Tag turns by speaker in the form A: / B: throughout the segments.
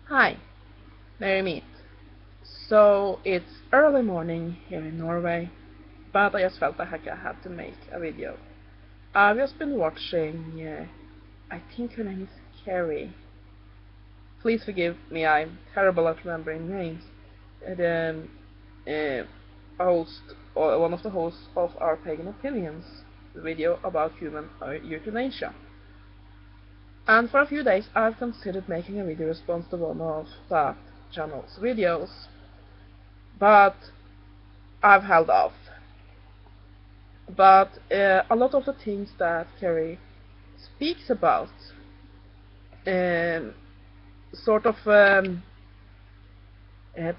A: Hi, merry meet. So it's early morning here in Norway, but I just felt like I had to make a video. I've just been watching, I think her name is Carrie. Please forgive me, I'm terrible at remembering names. The host, or one of the hosts of Our Pagan Opinions, the video about human euthanasia. And for a few days I've considered making a video response to one of that channel's videos, but I've held off. But a lot of the things that Carrie speaks about um, sort of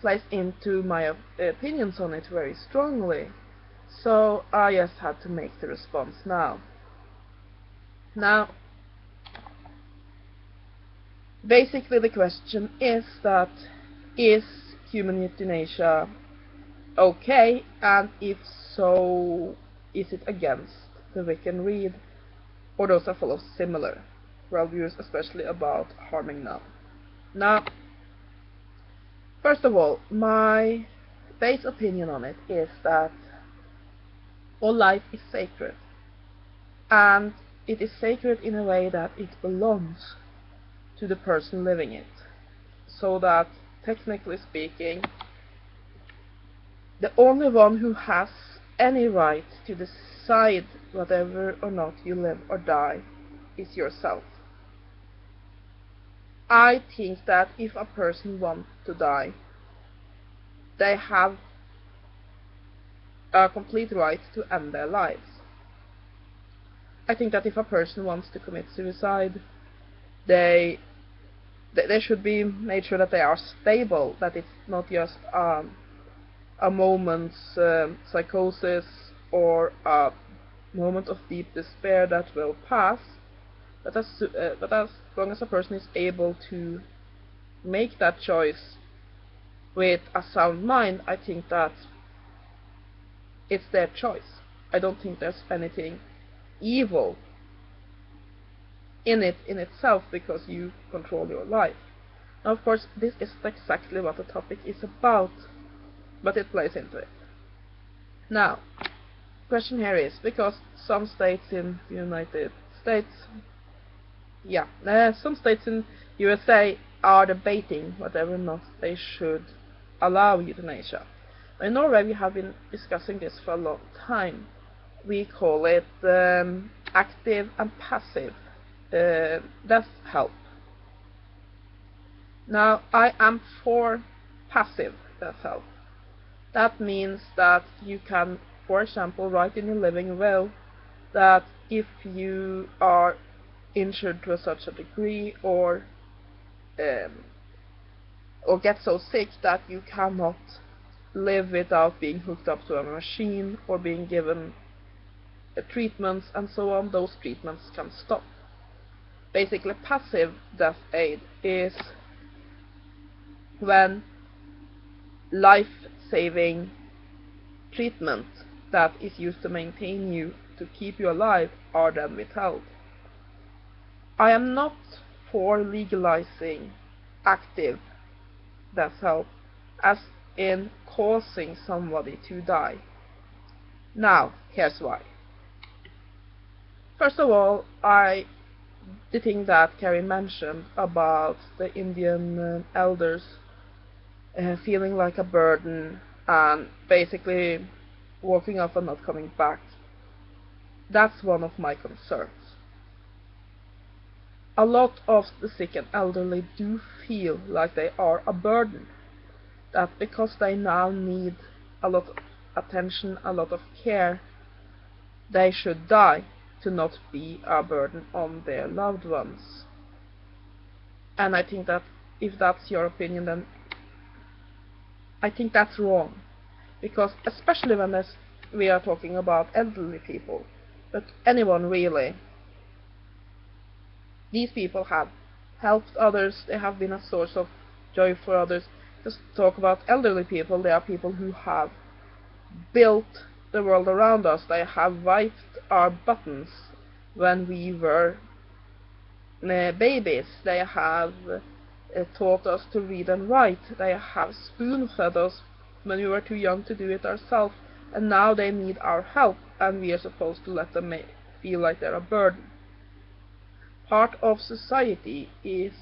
A: plays into my opinions on it very strongly. So I just had to make the response now. Now, basically the question is that, is human euthanasia okay, and if so, is it against the Wiccan read, or those that follow similar worldviews, especially about harming none? Now, first of all, my base opinion on it is that all life is sacred, and it is sacred in a way that it belongs to the person living it, so that, technically speaking, the only one who has any right to decide whether or not you live or die is yourself. I think that if a person wants to die, they have a complete right to end their lives. I think that if a person wants to commit suicide, they should be made sure that they are stable, that it's not just a moment's psychosis or a moment of deep despair that will pass, but as long as a person is able to make that choice with a sound mind, I think that it's their choice. I don't think there's anything evil in it in itself, because you control your life. Now, of course, this isn't exactly what the topic is about, but it plays into it. Now, question here is, because some states in the United States, some states in USA are debating whether or not they should allow euthanasia. In Norway we have been discussing this for a long time. We call it active and passive death help. Now, I am for passive death help. That means that you can, for example, write in your living will that if you are injured to such a degree, or get so sick that you cannot live without being hooked up to a machine or being given treatments and so on, those treatments can stop. Basically, passive death aid is when life-saving treatment that is used to maintain you, to keep you alive, are then withheld. I am not for legalizing active death help, as in causing somebody to die. Now, here's why. First of all, the thing that Carrie mentioned about the Indian elders feeling like a burden and basically walking off and not coming back, that's one of my concerns. A lot of the sick and elderly do feel like they are a burden, that because they now need a lot of attention, a lot of care, they should die to not be a burden on their loved ones. And I think that if that's your opinion, then I think that's wrong, because especially when we are talking about elderly people, but anyone really, these people have helped others, they have been a source of joy for others. Just talk about elderly people, they are people who have built the world around us, they have wiped our buttons when we were babies, they have taught us to read and write. They have spoon-fed us when we were too young to do it ourselves, and now they need our help, and we are supposed to let them feel like they're a burden. Part of society is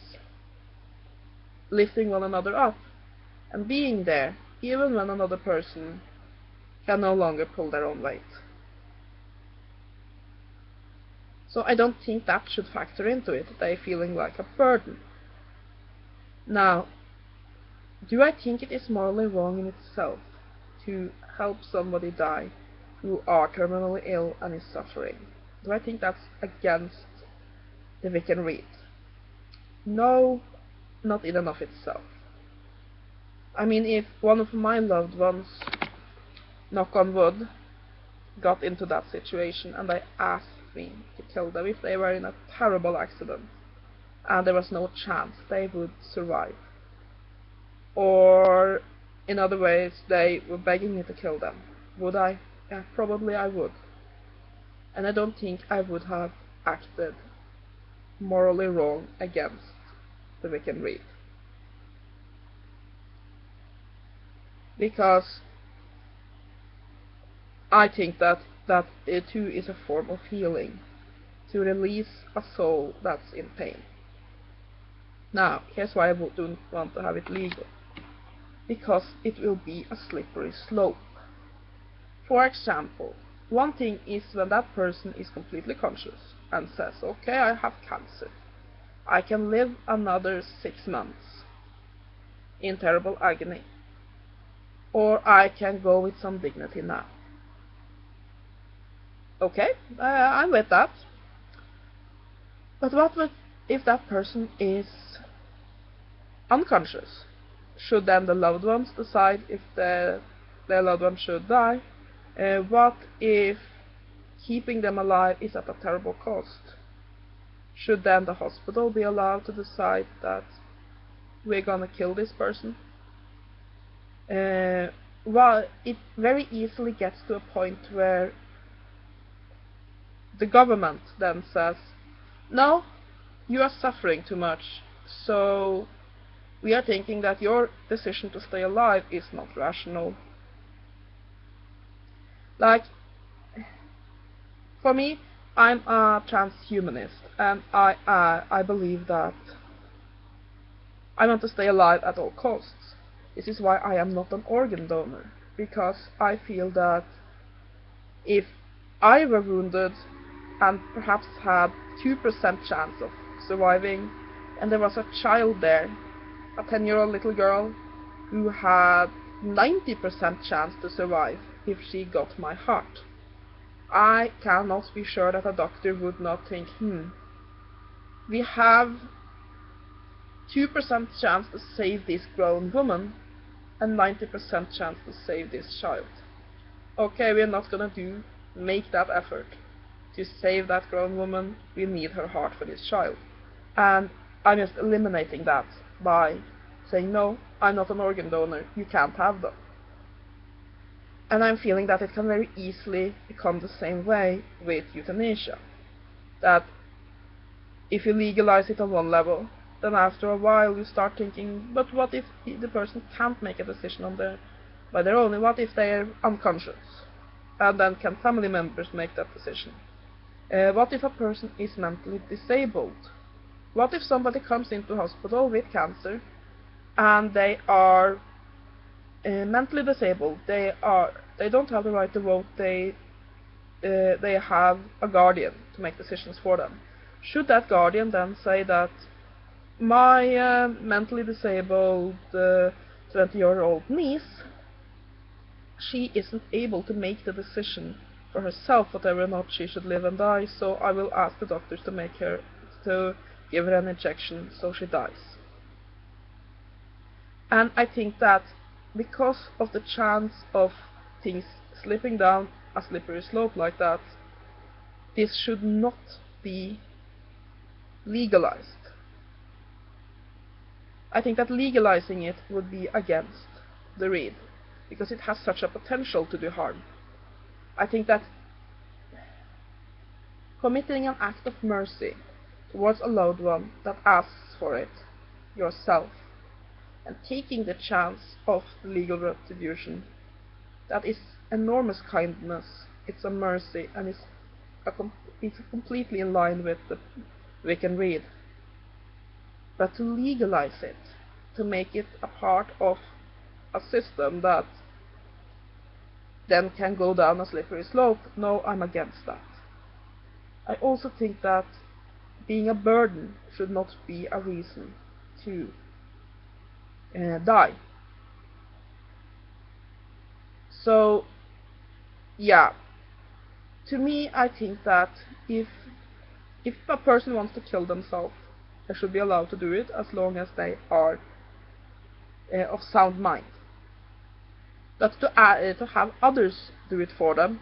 A: lifting one another up and being there even when another person can no longer pull their own weight. So I don't think that should factor into it, they feeling like a burden. Now, do I think it is morally wrong in itself to help somebody die who are terminally ill and is suffering? Do I think that's against the Wiccan rite? No, not in and of itself. I mean, if one of my loved ones, knock on wood, got into that situation and they asked me to kill them, if they were in a terrible accident and there was no chance they would survive, or in other ways they were begging me to kill them, would I? Yeah, probably I would. And I don't think I would have acted morally wrong against the Wiccan rite. Because I think that it too is a form of healing, to release a soul that's in pain. Now, here's why I don't want to have it legal. Because it will be a slippery slope. For example, one thing is when that person is completely conscious and says, okay, I have cancer. I can live another 6 months in terrible agony. Or I can go with some dignity now. Okay, I'm with that. But what if that person is unconscious? Should then the loved ones decide if their loved one should die? What if keeping them alive is at a terrible cost? Should then the hospital be allowed to decide that we're gonna kill this person? Well, it very easily gets to a point where the government then says, no, you are suffering too much, so we are thinking that your decision to stay alive is not rational. Like, for me, I'm a transhumanist, and I believe that I want to stay alive at all costs. This is why I am not an organ donor, because I feel that if I were wounded and perhaps had 2% chance of surviving, and there was a child there, a 10-year-old little girl, who had 90% chance to survive if she got my heart, I cannot be sure that a doctor would not think, we have 2% chance to save this grown woman and 90% chance to save this child. Okay, we're not gonna make that effort to save that grown woman. We need her heart for this child. And I'm just eliminating that by saying, no, I'm not an organ donor, you can't have them. And I'm feeling that it can very easily become the same way with euthanasia. That if you legalize it on one level, then after a while you start thinking, but what if the person can't make a decision by their own? What if they're unconscious? And then can family members make that decision? What if a person is mentally disabled? What if somebody comes into hospital with cancer and they are mentally disabled? They don't have the right to vote. They have a guardian to make decisions for them. Should that guardian then say that my mentally disabled 20-year-old niece, she isn't able to make the decision for herself whether or not she should live and die, so I will ask the doctors to give her an injection so she dies. And I think that because of the chance of things slipping down a slippery slope like that, this should not be legalized. I think that legalizing it would be against the rite, because it has such a potential to do harm. I think that committing an act of mercy towards a loved one that asks for it yourself and taking the chance of legal retribution, that is enormous kindness, it's a mercy, and it's completely in line with the Wiccan read. But to legalize it, to make it a part of a system that then can go down a slippery slope, no, I'm against that. I also think that being a burden should not be a reason to die. So, yeah, to me, I think that if a person wants to kill themselves, they should be allowed to do it as long as they are of sound mind. But to have others do it for them,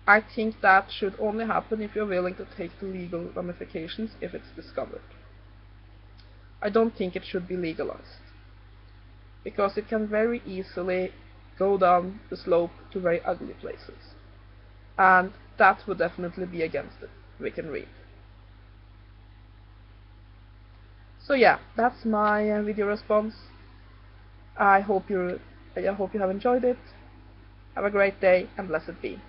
A: I think that should only happen if you're willing to take the legal ramifications if it's discovered. I don't think it should be legalized, because it can very easily go down the slope to very ugly places, and that would definitely be against it, we can read. So yeah, that's my video response. I hope you have enjoyed it. Have a great day, and blessed be.